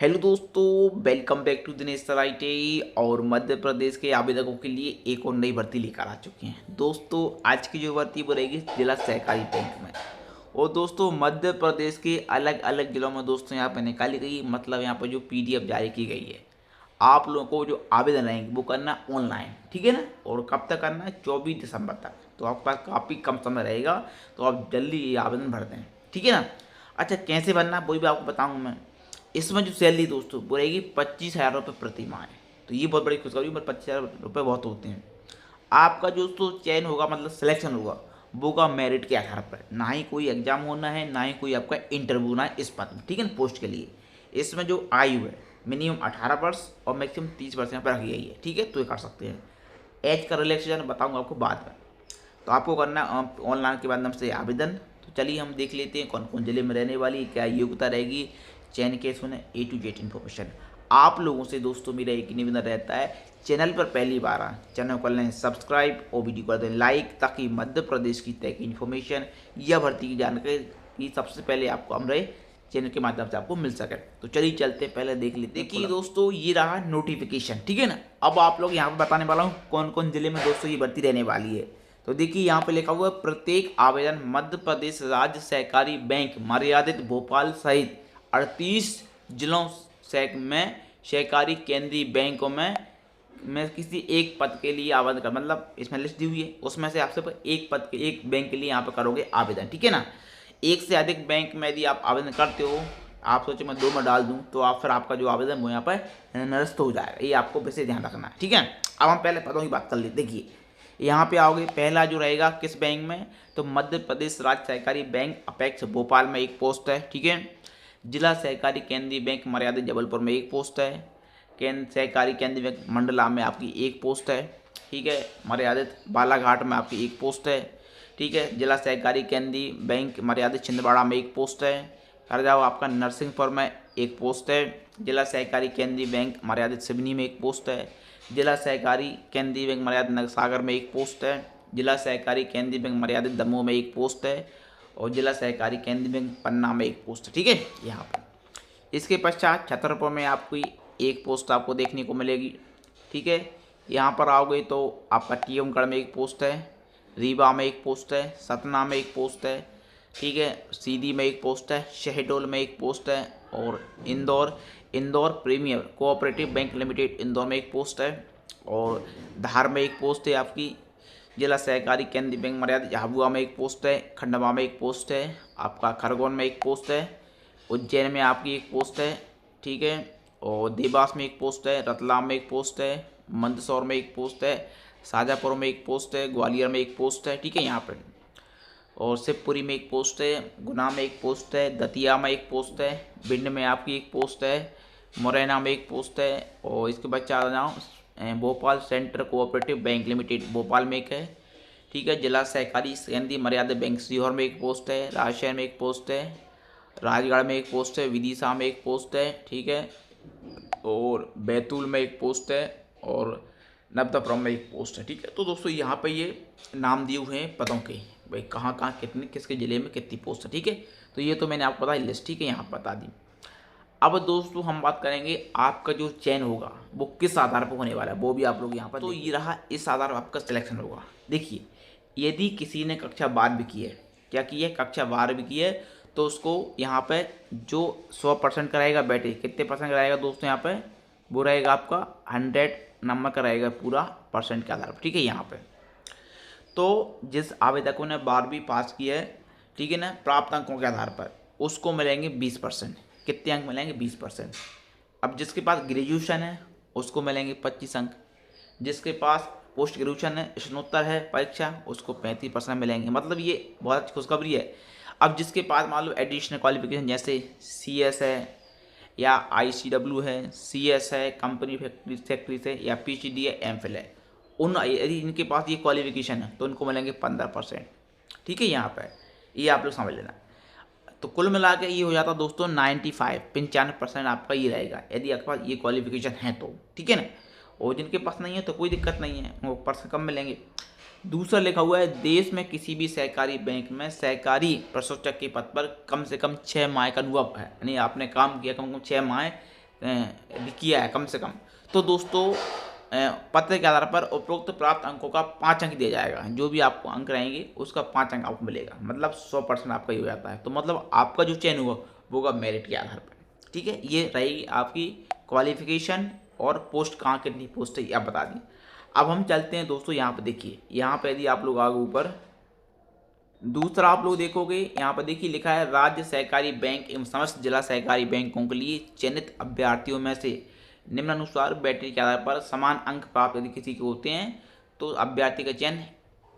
Hello दोस्तों, welcome back to Dinesh सराइटे। और मध्य प्रदेश के आवेदकों के लिए एक और नई भर्ती लेकर आ चुके हैं। दोस्तों आज की जो भर्ती वो रहेगी जिला सहकारी बैंक में। और दोस्तों मध्य प्रदेश के अलग अलग जिलों में दोस्तों यहाँ पर निकाली गई, मतलब यहाँ पर जो पीडीएफ जारी की गई है, आप लोगों को जो आवेदन रहेंगे वो करना ऑनलाइन, ठीक है ना। और कब तक करना है? 24 दिसंबर तक। तो आपके पास काफ़ी कम समय रहेगा, तो आप जल्दी ये आवेदन भर दें, ठीक है ना। अच्छा, कैसे भरना है वो भी आपको बताऊँगा मैं। इसमें जो सैलरी दोस्तों वो रहेगी 25,000 रुपये प्रति माह है। तो ये बहुत बड़ी खुशखबरी, पर 25,000 रुपये बहुत होते हैं। आपका जो दोस्तों चयन होगा, मतलब सिलेक्शन होगा, वो का मेरिट के आधार पर, ना ही कोई एग्जाम होना है, ना ही कोई आपका इंटरव्यू होना है इस पद में, ठीक है ना, पोस्ट के लिए। इसमें जो आयु है मिनिमम 18 वर्ष और मैक्सिमम 30 वर्ष यहाँ पर रखी गई है, ठीक है। तो ये कर सकते हैं। एज का रिलैक्सेशन बताऊँगा आपको बाद में। तो आपको करना ऑनलाइन के माध्यम से आवेदन। तो चलिए हम देख लेते हैं कौन कौन जिले में रहने वाली, क्या योग्यता रहेगी, चयन के सुने A to Z इन्फॉर्मेशन। आप लोगों से दोस्तों मेरा एक निवेदन रहता है, चैनल पर पहली बार आए चैनल को कर लें सब्सक्राइब और वीडियो कर दें लाइक, ताकि मध्य प्रदेश की तय की इन्फॉर्मेशन या भर्ती की जानकारी सबसे पहले आपको हमारे चैनल के माध्यम से आपको मिल सके। तो चलिए चलते हैं, पहले देख लेते हैं कि दोस्तों ये रहा नोटिफिकेशन, ठीक है ना। अब आप लोग यहाँ पर बताने वाला हूँ कौन कौन जिले में दोस्तों ये भर्ती रहने वाली है। तो देखिए यहाँ पे लिखा हुआ है, प्रत्येक आवेदन मध्य प्रदेश राज्य सहकारी बैंक मर्यादित भोपाल सहित 38 जिलों में सहकारी केंद्रीय बैंकों में किसी एक पद के लिए आवेदन कर, मतलब इसमें लिस्ट दी हुई है, उसमें से आपसे एक पद के एक बैंक के लिए यहाँ पे करोगे आवेदन, ठीक है ना। एक से अधिक बैंक में यदि आप आवेदन करते हो, आप सोचे मैं 2 में डाल दूँ, तो आप फिर आपका जो आवेदन वो यहाँ पर निरस्त हो जाएगा। ये आपको वैसे ध्यान रखना है, ठीक है। अब हम पहले पदों की बात कर लेते। देखिए यहाँ पे आओगे, पहला जो रहेगा किस बैंक में, तो मध्य प्रदेश राज्य सहकारी बैंक अपेक्स भोपाल में एक पोस्ट है, ठीक है। जिला सहकारी केंद्रीय बैंक मर्यादित जबलपुर में एक पोस्ट है। केंद्र सहकारी केंद्रीय बैंक मंडला में आपकी एक पोस्ट है, ठीक है। मर्यादित बालाघाट में आपकी एक पोस्ट है, ठीक है। जिला सहकारी केंद्रीय बैंक मर्यादित छिंदवाड़ा में एक पोस्ट है। कर जाओ आपका नरसिंहपुर में एक पोस्ट है। जिला सहकारी केंद्रीय बैंक मर्यादित सिवनी में एक पोस्ट है। जिला सहकारी केंद्रीय बैंक मर्यादित सागर में एक पोस्ट है। जिला सहकारी केंद्रीय बैंक मर्यादित दमोह में एक पोस्ट है। और जिला सहकारी केंद्रीय बैंक पन्ना में एक पोस्ट है, ठीक है। यहाँ पर इसके पश्चात छतरपुर में आपको एक पोस्ट आपको देखने को मिलेगी, ठीक है। यहाँ पर आओगे तो आपका टीकमगढ़ में एक पोस्ट है, रीवा में एक पोस्ट है, सतना में एक पोस्ट है, ठीक है। सीधी में एक पोस्ट है, शहडोल में एक पोस्ट है। और Indore premier cooperative bank limited Indore में एक पोस्ट है। और धार में एक पोस्ट है आपकी। जिला सहकारी केंद्रीय बैंक मर्यादित झाबुआ में एक पोस्ट है। खंडवा में एक पोस्ट है आपका। खरगोन में एक पोस्ट है। उज्जैन में आपकी एक पोस्ट है, ठीक है। और देवास में एक पोस्ट है। रतलाम में एक पोस्ट है। मंदसौर में एक पोस्ट है। शाजापुर में एक पोस्ट है। ग्वालियर में एक पोस्ट है, ठीक है यहाँ पर। और शिवपुरी में एक पोस्ट है। गुना में एक पोस्ट है। दतिया में एक पोस्ट है। भिंड में आपकी एक पोस्ट है। मुरैना में एक पोस्ट है। और इसके बाद चार जाओ, Bhopal central cooperative bank limited Bhopal में एक है, ठीक है। जिला सहकारी केंद्रीय मर्यादित बैंक सीहोर में एक पोस्ट है। राजशहर में एक पोस्ट है। राजगढ़ में एक पोस्ट है। विदिशा में एक पोस्ट है, ठीक है। और बैतूल में एक पोस्ट है। और नवदापुरम में एक पोस्ट है, ठीक है। तो दोस्तों यहाँ पे ये नाम दिए हुए हैं पदों के, भाई कहाँ कहाँ कितने किसके ज़िले में कितनी पोस्ट है, ठीक है। तो ये तो मैंने आपको बताई लिस्ट, ठीक है, यहाँ पर बता दी। अब दोस्तों हम बात करेंगे आपका जो चयन होगा वो किस आधार पर होने वाला है, वो भी आप लोग यहाँ पर। तो ये रहा, इस आधार पर आपका सिलेक्शन होगा। देखिए यदि किसी ने कक्षा 12 भी की है, क्या की है, कक्षा 12 भी की है, तो उसको यहाँ पे जो 100% कराएगा, बैठे कितने परसेंट कराएगा दोस्तों, यहाँ पे वो रहेगा आपका 100 नंबर का रहेगा पूरा परसेंट के आधार पर, ठीक है। यहाँ पे तो जिस आवेदकों ने 12वीं पास की है, ठीक है ना, प्राप्त अंकों के आधार पर उसको मिलेंगे 20%। कितने अंक मिलेंगे? 20%। अब जिसके पास ग्रेजुएशन है उसको मिलेंगे 25 अंक। जिसके पास पोस्ट ग्रेजुएशन है, स्नातकोत्तर है परीक्षा, उसको 35% मिलेंगे। मतलब ये बहुत अच्छी खुशखबरी है। अब जिसके पास मान लो एडिशनल क्वालिफिकेशन जैसे CS है या ICW है, CS है, कंपनी फैक्ट्री सेक्रेटरी से, या PhD है, MPhil है, उन यदि इनके पास ये क्वालिफिकेशन है तो उनको मिलेंगे 15%, ठीक है। यहाँ पर ये आप लोग समझ लेना। तो कुल मिला के ये हो जाता दोस्तों 95% आपका ये रहेगा, यदि आपके पास ये क्वालिफिकेशन है तो, ठीक है ना। और जिनके पास नहीं है तो कोई दिक्कत नहीं है, वो परसेंट कम मिलेंगे। दूसरा लिखा हुआ है, देश में किसी भी सहकारी बैंक में सहकारी प्रशासक के पद पर कम से कम 6 माह का अनुभव है, यानी आपने काम किया कम से कम 6 माह किया है कम से कम, तो दोस्तों पत्र के आधार पर उपरोक्त प्राप्त अंकों का 5 अंक दिया जाएगा। जो भी आपको अंक रहेंगे उसका 5 अंक आपको मिलेगा, मतलब 100% आपका ही हो जाता है। तो मतलब आपका जो चयन हुआ वो होगा मेरिट के आधार पर। ठीक है, ये रहेगी आपकी क्वालिफिकेशन और पोस्ट कहाँ कितनी पोस्ट है ये आप बता दी। अब हम चलते हैं दोस्तों यहाँ पर, देखिए यहाँ पर यदि आप लोग आगे ऊपर दूसरा आप लोग देखोगे, यहाँ पर देखिए लिखा है राज्य सहकारी बैंक एवं समस्त जिला सहकारी बैंकों के लिए चयनित अभ्यर्थियों में से निम्नानुसार बैटरी के आधार पर समान अंक प्राप्त यदि किसी के होते हैं तो अभ्यर्थी का चयन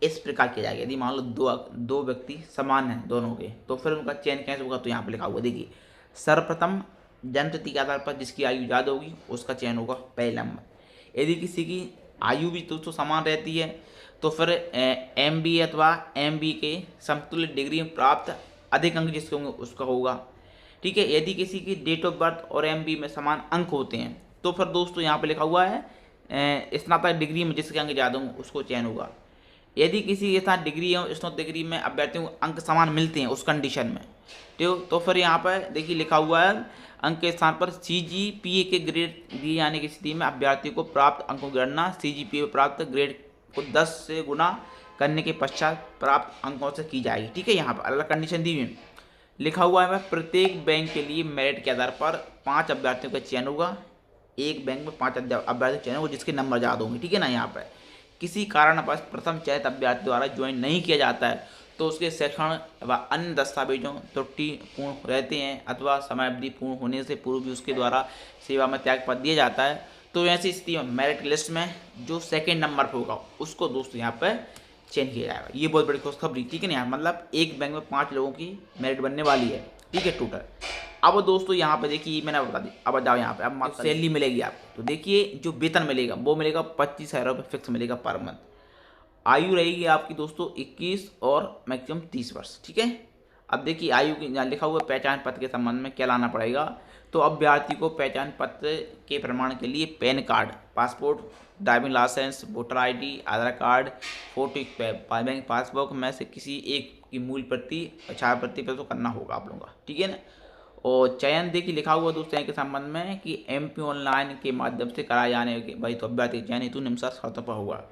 इस प्रकार किया जाएगा। यदि मान लो दो व्यक्ति समान हैं दोनों के, तो फिर उनका चयन कैसे होगा, तो यहाँ पर लिखा हुआ देखिए, सर्वप्रथम जन्मतिथि के आधार पर जिसकी आयु ज़्यादा होगी उसका चयन होगा पहले नंबर। यदि किसी की आयु भी दोस्तों समान रहती है तो फिर एमबी अथवा एमबी के समतुल्य डिग्री में प्राप्त अधिक अंक जिसके होंगे उसका होगा। ठीक है, यदि किसी की डेट ऑफ बर्थ और एमबी में समान अंक होते हैं तो फिर दोस्तों यहाँ पे लिखा हुआ है स्नातक डिग्री में जिसके अंक ज़्यादा होंगे उसको चयन होगा। यदि किसी के साथ डिग्री या स्नातक डिग्री में अभ्यर्थियों को अंक समान मिलते हैं उस कंडीशन में, तो फिर यहाँ पर देखिए लिखा हुआ है अंक के स्थान पर CGPA के ग्रेड दिए जाने की स्थिति में अभ्यर्थियों को प्राप्त अंकों की गणना CGPA प्राप्त ग्रेड को 10 से गुना करने के पश्चात प्राप्त अंकों से की जाएगी। ठीक है, यहाँ पर अलग कंडीशन दी हुई है, लिखा हुआ है प्रत्येक बैंक के लिए मेरिट के आधार पर 5 अभ्यर्थियों का चयन होगा। एक बैंक में 5 अभ्यर्थी चयन होगा जिसके नंबर ज़्यादा होंगे। ठीक है ना, यहाँ पर किसी कारणवश प्रथम चयनित अभ्यर्थी द्वारा ज्वाइन नहीं किया जाता है तो उसके शैक्षण व अन्य दस्तावेजों त्रुटिपूर्ण रहते हैं अथवा समय अवधि पूर्ण होने से पूर्व भी उसके द्वारा सेवा में त्याग पत्र दिया जाता है, तो ऐसी स्थिति में मेरिट लिस्ट में जो सेकंड नंबर पर होगा उसको दोस्तों यहाँ पर चयन किया जाएगा। ये बहुत बड़ी खुशखबरी। ठीक है ना, मतलब एक बैंक में 5 लोगों की मेरिट बनने वाली है। ठीक है, टोटल। अब दोस्तों यहाँ पे देखिए मैंने बता दी, अब जाओ यहाँ पे, अब सैलरी मिलेगी आपको, तो देखिए जो वेतन मिलेगा वो मिलेगा 25,000 रुपये फिक्स मिलेगा पर मंथ। आयु रहेगी आपकी दोस्तों 21 और मैक्सिमम 30 वर्ष। ठीक है, अब देखिए आयु की यहाँ लिखा हुआ पहचान पत्र के संबंध में क्या लाना पड़ेगा, तो अभ्यर्थी को पहचान पत्र के प्रमाण के लिए PAN card, passport, driving licence, voter ID, Aadhaar card, photo, bank passbook में से किसी एक की मूल प्रति, छाया प्रति पर तो करना होगा आप लोगों का। ठीक है ना, और चयन देखिए लिखा हुआ दोस्तों के संबंध में कि MP ऑनलाइन के माध्यम से कराए जाने के भाई तो अभ्यर्थी चयन हेतु निम्नसार शर्तों पर होगा।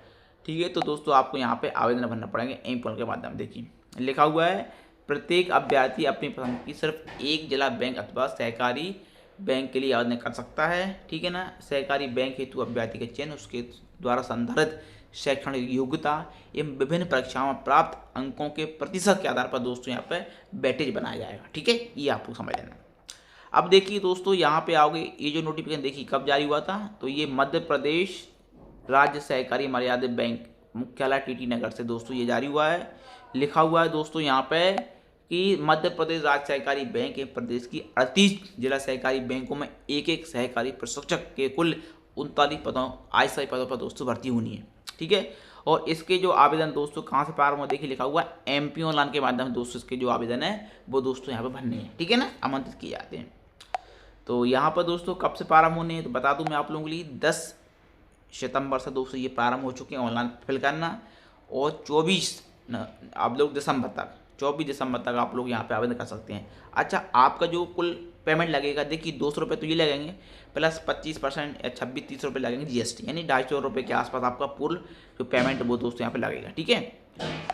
ठीक है, तो दोस्तों आपको यहाँ पे आवेदन भरना पड़ेंगे MP के माध्यम। देखिए लिखा हुआ है प्रत्येक अभ्यर्थी अपनी पसंद की सिर्फ एक जिला बैंक अथवा सहकारी बैंक के लिए आवेदन कर सकता है। ठीक है ना, सहकारी बैंक हेतु अभ्यर्थी का चयन उसके द्वारा संदर्भित शैक्षणिक योग्यता एवं विभिन्न परीक्षाओं में प्राप्त अंकों के प्रतिशत के आधार पर दोस्तों यहाँ पे वेटेज बनाया जाएगा। ठीक है, ये आपको समझ लेना। अब देखिए दोस्तों यहाँ पे आओगे, ये जो नोटिफिकेशन देखिए कब जारी हुआ था, तो ये मध्य प्रदेश राज्य सहकारी मर्यादित बैंक मुख्यालय TT नगर से दोस्तों ये जारी हुआ है। लिखा हुआ है दोस्तों यहाँ पे कि मध्य प्रदेश राज्य सहकारी बैंक एक प्रदेश की 38 जिला सहकारी बैंकों में एक सहकारी प्रशिक्षक के कुल 39 पदों ISI पदों पर दोस्तों भर्ती होनी है। ठीक है, और इसके जो आवेदन दोस्तों कहाँ से प्रारंभ हो, देखिए लिखा हुआ है MP ऑनलाइन के माध्यम से दोस्तों इसके जो आवेदन है वो दोस्तों यहाँ पर भरने हैं। ठीक है ना, आमंत्रित किए जाते हैं। तो यहाँ पर दोस्तों कब से प्रारंभ होने हैं तो बता दूँ मैं आप लोगों के लिए 10 सितंबर से दोस्तों ये प्रारंभ हो चुके हैं ऑनलाइन फिल करना, और 24 आप लोग दिसंबर तक 24 दिसंबर तक आप लोग यहाँ पे आवेदन कर सकते हैं। अच्छा, आपका जो कुल पेमेंट लगेगा देखिए 200 रुपये तो ये लगेंगे, प्लस 25% या 26-30 रुपये लगेंगे GST, यानी 250 रुपये के आसपास आपका पूर्ण जो पेमेंट वो दोस्तों यहाँ पे लगेगा। ठीक है,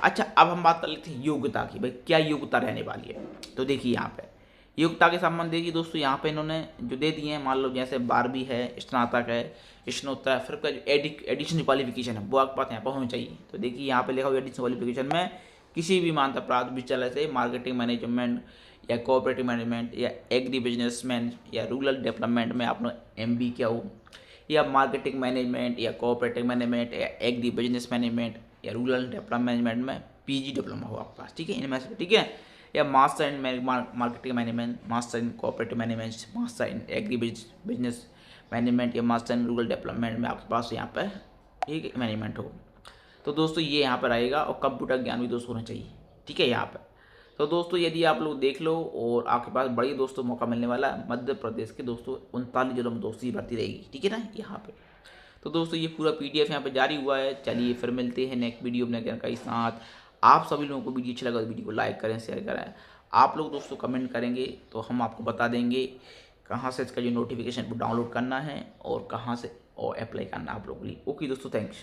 अच्छा अब हम बात कर लेते हैं योग्यता की, भाई क्या योग्यता रहने वाली है। तो देखिए यहाँ पे योग्यता के संबंध देखिए दोस्तों यहाँ पे इन्होंने जो दे दिए हैं, मान लो जैसे 12वीं है, स्नातक है, स्नातक, फिर का जो एडिशनल क्वालिफिकेशन है वो आपके पास यहाँ पर होनी चाहिए। तो देखिए यहाँ पे लिखा हुआ एडिशनल क्वालिफिकेशन में किसी भी मान्यता प्राप्त विद्यालय से मार्केटिंग मैनेजमेंट या कोऑपरेटिव मैनेजमेंट या एग्री बिजनेसमैन या रूरल डेवलपमेंट में आपने MB किया हो, या मार्केटिंग मैनेजमेंट या कोऑपरेटिव मैनेजमेंट या एग्री बिजनेस मैनेजमेंट या रूरल डेवलपमेंट मैनेजमेंट में PG डिप्लोमा हो आपके पास। ठीक है, इनमें से। ठीक है, या master in marketing management, master in cooperative management, master in agri business management या मास्टर इन रूरल डेवलपमेंट में आपके पास यहाँ पर एक मैनेजमेंट हो। तो दोस्तों ये यहाँ पर आएगा, और कंप्यूटर ज्ञान भी दोस्तों होना चाहिए। ठीक है, यहाँ पर तो दोस्तों यदि आप लोग देख लो, और आपके पास बड़ी दोस्तों मौका मिलने वाला है मध्य प्रदेश के दोस्तों 39 जिलों में दोस्तों भर्ती रहेगी। ठीक है ना, यहाँ पे तो दोस्तों ये पूरा PDF यहाँ पे जारी हुआ है। चलिए फिर मिलते हैं नेक्स्ट वीडियो में के साथ। आप सभी लोगों को वीडियो अच्छा लगा तो वीडियो को लाइक करें, शेयर करें। आप लोग दोस्तों कमेंट करेंगे तो हम आपको बता देंगे कहाँ से इसका जो नोटिफिकेशन डाउनलोड करना है और कहाँ से और अप्लाई करना है आप लोगों के लिए। ओके दोस्तों, थैंक्स।